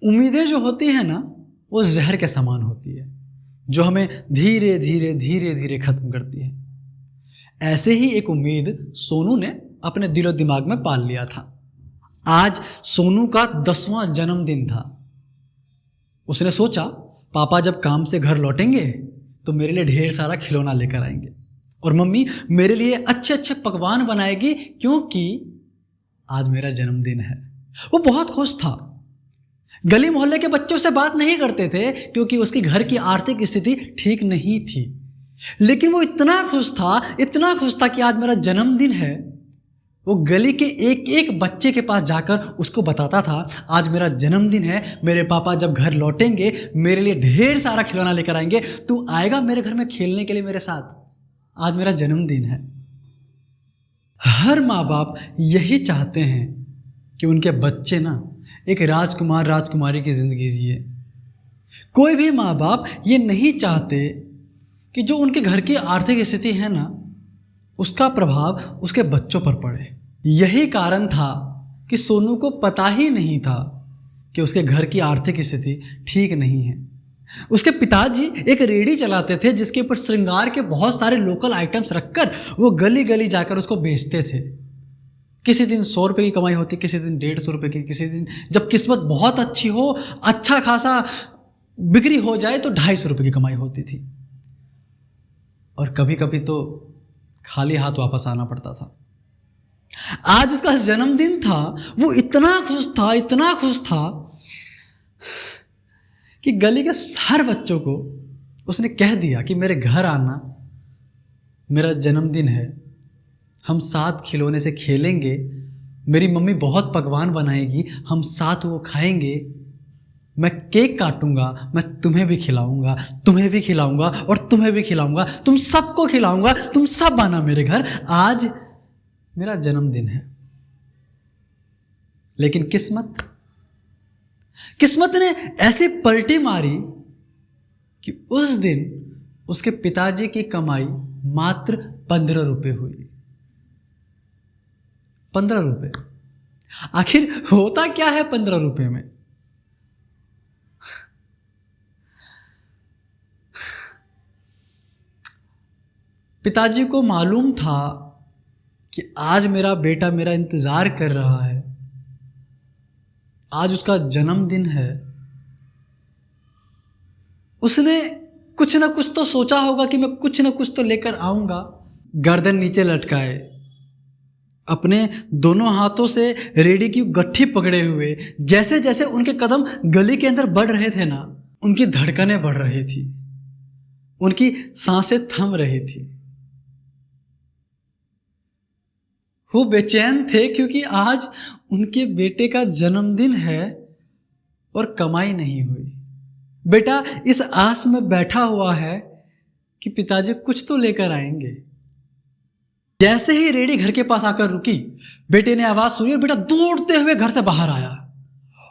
उम्मीदें जो होती हैं ना, वो जहर के समान होती है, जो हमें धीरे धीरे धीरे धीरे खत्म करती है। ऐसे ही एक उम्मीद सोनू ने अपने दिलो दिमाग में पाल लिया था। आज सोनू का 10वां जन्मदिन था। उसने सोचा पापा जब काम से घर लौटेंगे तो मेरे लिए ढेर सारा खिलौना लेकर आएंगे और मम्मी मेरे लिए अच्छे अच्छे पकवान बनाएगी, क्योंकि आज मेरा जन्मदिन है। वो बहुत खुश था। गली मोहल्ले के बच्चों से बात नहीं करते थे क्योंकि उसकी घर की आर्थिक स्थिति ठीक नहीं थी, लेकिन वो इतना खुश था कि आज मेरा जन्मदिन है। वो गली के एक एक बच्चे के पास जाकर उसको बताता था, आज मेरा जन्मदिन है, मेरे पापा जब घर लौटेंगे मेरे लिए ढेर सारा खिलौना लेकर आएंगे, तू आएगा मेरे घर में खेलने के लिए मेरे साथ, आज मेरा जन्मदिन है। हर माँ बाप यही चाहते हैं कि उनके बच्चे ना एक राजकुमार राजकुमारी की जिंदगी जिए। कोई भी माँ बाप ये नहीं चाहते कि जो उनके घर की आर्थिक स्थिति है ना, उसका प्रभाव उसके बच्चों पर पड़े। यही कारण था कि सोनू को पता ही नहीं था कि उसके घर की आर्थिक स्थिति ठीक नहीं है। उसके पिताजी एक रेहड़ी चलाते थे जिसके ऊपर श्रृंगार के बहुत सारे लोकल आइटम्स रखकर वो गली गली जाकर उसको बेचते थे। किसी दिन 100 रुपये की कमाई होती, किसी दिन 150 रुपये की, किसी दिन जब किस्मत बहुत अच्छी हो, अच्छा खासा बिक्री हो जाए तो 250 रुपये की कमाई होती थी, और कभी कभी तो खाली हाथ वापस आना पड़ता था। आज उसका जन्मदिन था। वो इतना खुश था कि गली के हर बच्चों को उसने कह दिया कि मेरे घर आना, मेरा जन्मदिन है, हम साथ खिलौने से खेलेंगे, मेरी मम्मी बहुत पकवान बनाएगी, हम साथ वो खाएंगे, मैं केक काटूंगा, मैं तुम्हें भी खिलाऊंगा, तुम्हें भी खिलाऊंगा और तुम्हें भी खिलाऊंगा, तुम सबको खिलाऊंगा, तुम सब आना मेरे घर, आज मेरा जन्मदिन है। लेकिन किस्मत ने ऐसी पलटी मारी कि उस दिन उसके पिताजी की कमाई मात्र 15 रुपये हुई। 15 रुपये। आखिर होता क्या है 15 रुपये में? पिताजी को मालूम था कि आज मेरा बेटा मेरा इंतजार कर रहा है, आज उसका जन्मदिन है। उसने कुछ ना कुछ तो सोचा होगा कि मैं कुछ ना कुछ तो लेकर आऊंगा। गर्दन नीचे लटकाए, अपने दोनों हाथों से रेडी की गट्ठी पकड़े हुए, जैसे जैसे उनके कदम गली के अंदर बढ़ रहे थे ना, उनकी धड़कनें बढ़ रही थी, उनकी सांसें थम रही थी। वो बेचैन थे क्योंकि आज उनके बेटे का जन्मदिन है और कमाई नहीं हुई। बेटा इस आस में बैठा हुआ है कि पिताजी कुछ तो लेकर आएंगे। जैसे ही रेडी घर के पास आकर रुकी, बेटे ने आवाज सुनी और बेटा दौड़ते हुए घर से बाहर आया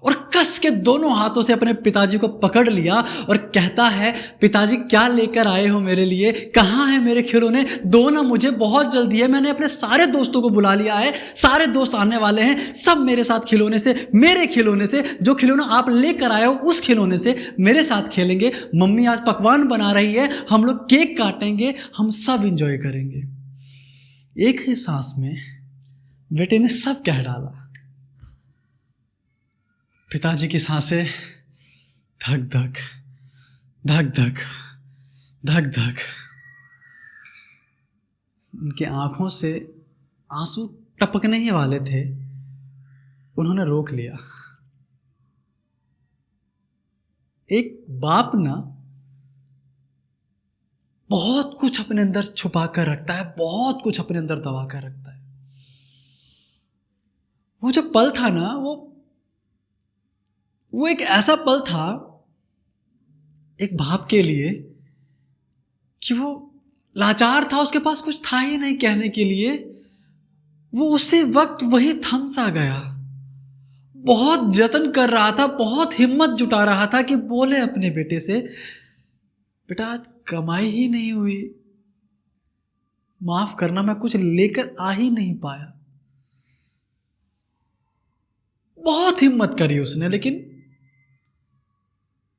और कस के दोनों हाथों से अपने पिताजी को पकड़ लिया और कहता है, पिताजी क्या लेकर आए हो मेरे लिए? कहाँ है मेरे खिलौने? दो ना मुझे, बहुत जल्दी है, मैंने अपने सारे दोस्तों को बुला लिया है, सारे दोस्त आने वाले हैं, सब मेरे साथ खिलौने से, मेरे खिलौने से, जो खिलौना आप लेकर आए हो उस खिलौने से मेरे साथ खेलेंगे। मम्मी आज पकवान बना रही है, हम लोग केक काटेंगे, हम सब इंजॉय करेंगे। एक ही सांस में बेटे ने सब कह डाला। पिताजी की सांसें धक धक धक धक धक धक, उनकी आंखों से आंसू टपकने ही वाले थे, उन्होंने रोक लिया। एक बाप ना बहुत कुछ अपने अंदर छुपा कर रखता है, बहुत कुछ अपने अंदर दबा कर रखता है। वो जो पल था ना, वो एक ऐसा पल था एक बाप के लिए कि वो लाचार था, उसके पास कुछ था ही नहीं कहने के लिए। वो उसी वक्त वही थम सा गया, बहुत जतन कर रहा था, बहुत हिम्मत जुटा रहा था कि बोले अपने बेटे से, बेटा आज कमाई ही नहीं हुई, माफ करना, मैं कुछ लेकर आ ही नहीं पाया। बहुत हिम्मत करी उसने, लेकिन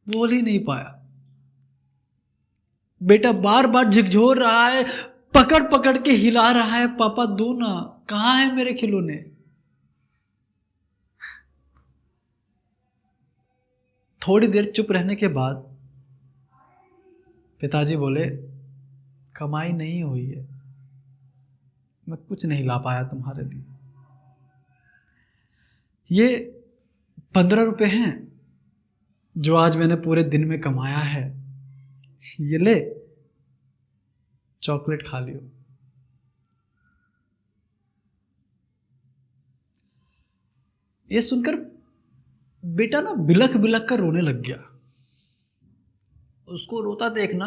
बोल ही नहीं पाया। बेटा बार बार झकझोर रहा है, पकड़ पकड़ के हिला रहा है, पापा दो ना, कहाँ है मेरे खिलौने। थोड़ी देर चुप रहने के बाद पिताजी बोले, कमाई नहीं हुई है, मैं कुछ नहीं ला पाया तुम्हारे लिए। ये 15 रुपए हैं जो आज मैंने पूरे दिन में कमाया है, ये ले, चॉकलेट खा लियो। ये सुनकर बेटा ना बिलख बिलख कर रोने लग गया। उसको रोता देखना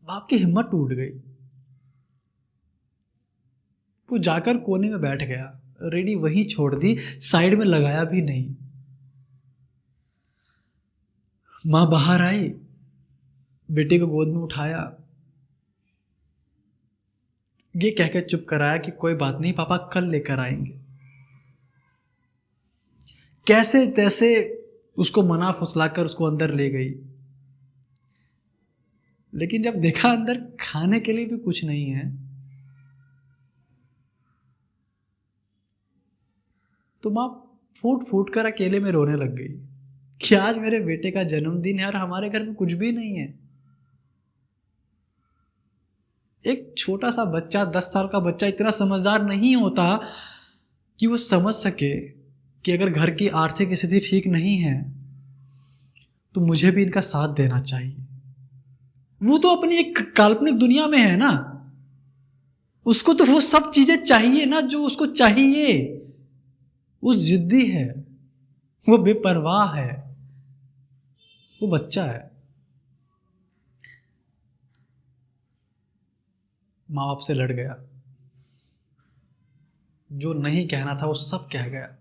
बाप की हिम्मत टूट गई। वो जाकर कोने में बैठ गया, रेडी वहीं छोड़ दी, साइड में लगाया भी नहीं। मां बाहर आई, बेटे को गोद में उठाया, ये कहकर चुप कराया कि कोई बात नहीं पापा, कल लेकर आएंगे। कैसे तैसे उसको मना फुसलाकर उसको अंदर ले गई, लेकिन जब देखा अंदर खाने के लिए भी कुछ नहीं है, तो मां फूट फूट कर अकेले में रोने लग गई कि आज मेरे बेटे का जन्मदिन है और हमारे घर में कुछ भी नहीं है। एक छोटा सा बच्चा, 10 साल का बच्चा इतना समझदार नहीं होता कि वो समझ सके कि अगर घर की आर्थिक स्थिति ठीक नहीं है तो मुझे भी इनका साथ देना चाहिए। वो तो अपनी एक काल्पनिक दुनिया में है ना, उसको तो वो सब चीजें चाहिए ना जो उसको चाहिए। वो जिद्दी है, वो बेपरवाह है, वो बच्चा है। माँ बाप से लड़ गया, जो नहीं कहना था वो सब कह गया।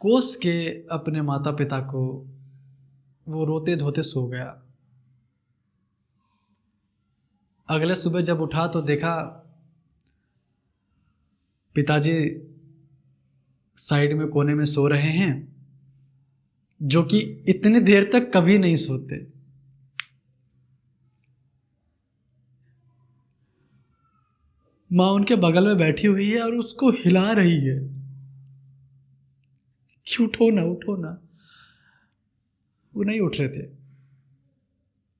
कोस के अपने माता पिता को वो रोते धोते सो गया। अगले सुबह जब उठा तो देखा पिताजी साइड में कोने में सो रहे हैं, जो कि इतनी देर तक कभी नहीं सोते। मां उनके बगल में बैठी हुई है और उसको हिला रही है कि उठो ना उठो ना। वो नहीं उठ रहे थे।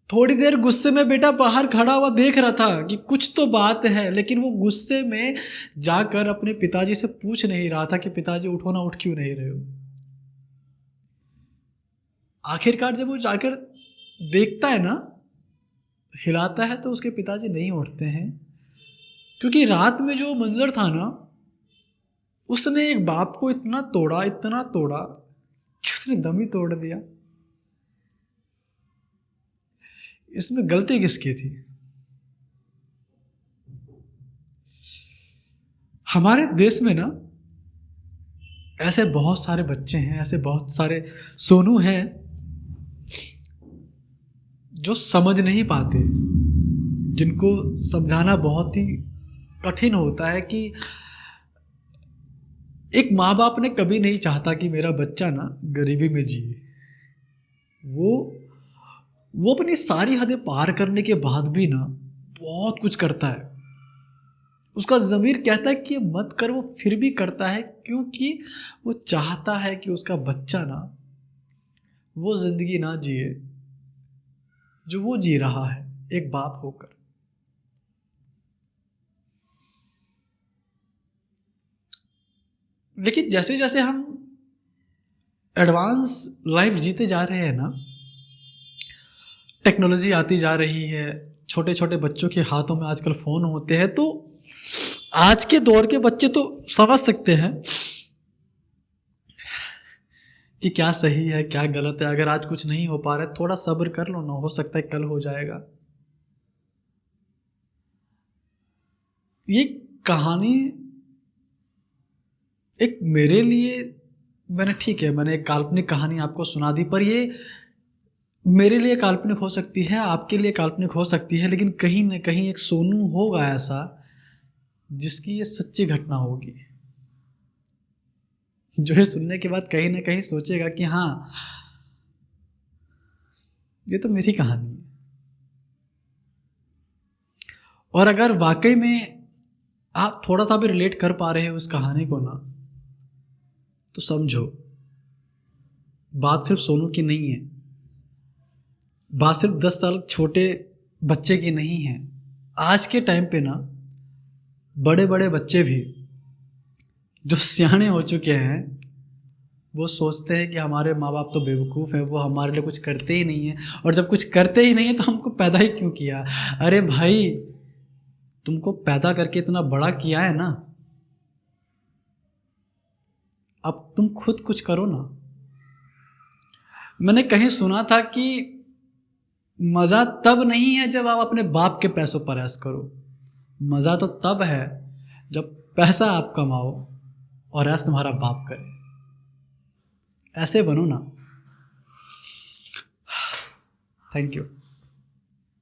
थोड़ी देर गुस्से में बेटा बाहर खड़ा हुआ देख रहा था कि कुछ तो बात है, लेकिन वो गुस्से में जाकर अपने पिताजी से पूछ नहीं रहा था कि पिताजी उठो ना, उठ क्यों नहीं रहे हो। आखिरकार जब वो जाकर देखता है ना, हिलाता है, तो उसके पिताजी नहीं उठते हैं, क्योंकि रात में जो मंजर था ना, उसने एक बाप को इतना तोड़ा कि उसने दम ही तोड़ दिया। इसमें गलती किसकी थी? हमारे देश में ना ऐसे बहुत सारे बच्चे हैं, ऐसे बहुत सारे सोनू हैं जो समझ नहीं पाते, जिनको समझाना बहुत ही कठिन होता है कि एक माँ बाप ने कभी नहीं चाहता कि मेरा बच्चा ना गरीबी में जिए। वो अपनी सारी हदें पार करने के बाद भी ना बहुत कुछ करता है। उसका ज़मीर कहता है कि ये मत कर, वो फिर भी करता है, क्योंकि वो चाहता है कि उसका बच्चा ना वो जिंदगी ना जिए जो वो जी रहा है एक बाप होकर। लेकिन जैसे जैसे हम एडवांस लाइफ जीते जा रहे हैं ना, टेक्नोलॉजी आती जा रही है, छोटे छोटे बच्चों के हाथों में आजकल फ़ोन होते हैं, तो आज के दौर के बच्चे तो समझ सकते हैं कि क्या सही है क्या गलत है। अगर आज कुछ नहीं हो पा रहा है, थोड़ा सब्र कर लो ना, हो सकता है कल हो जाएगा। ये कहानी एक मेरे लिए, मैंने एक काल्पनिक कहानी आपको सुना दी, पर ये मेरे लिए काल्पनिक हो सकती है, आपके लिए काल्पनिक हो सकती है, लेकिन कहीं ना कहीं एक सोनू होगा ऐसा जिसकी ये सच्ची घटना होगी। जो ये सुनने के बाद कहीं ना कहीं सोचेगा कि हाँ, ये तो मेरी कहानी है। और अगर वाकई में आप थोड़ा सा भी रिलेट कर पा रहे हो उस कहानी को ना, तो समझो बात सिर्फ सोनू की नहीं है, बात सिर्फ 10 साल छोटे बच्चे की नहीं है। आज के टाइम पे ना बड़े बड़े बच्चे भी जो सियाने हो चुके हैं, वो सोचते हैं कि हमारे माँ बाप तो बेवकूफ़ हैं, वो हमारे लिए कुछ करते ही नहीं हैं, और जब कुछ करते ही नहीं है तो हमको पैदा ही क्यों किया। अरे भाई, तुमको पैदा करके इतना बड़ा किया है ना, अब तुम खुद कुछ करो ना। मैंने कहीं सुना था कि मज़ा तब नहीं है जब आप अपने बाप के पैसों पर ऐश करो, मज़ा तो तब है जब पैसा आप कमाओ और ऐश तुम्हारा बाप करे। ऐसे बनो ना। Thank you.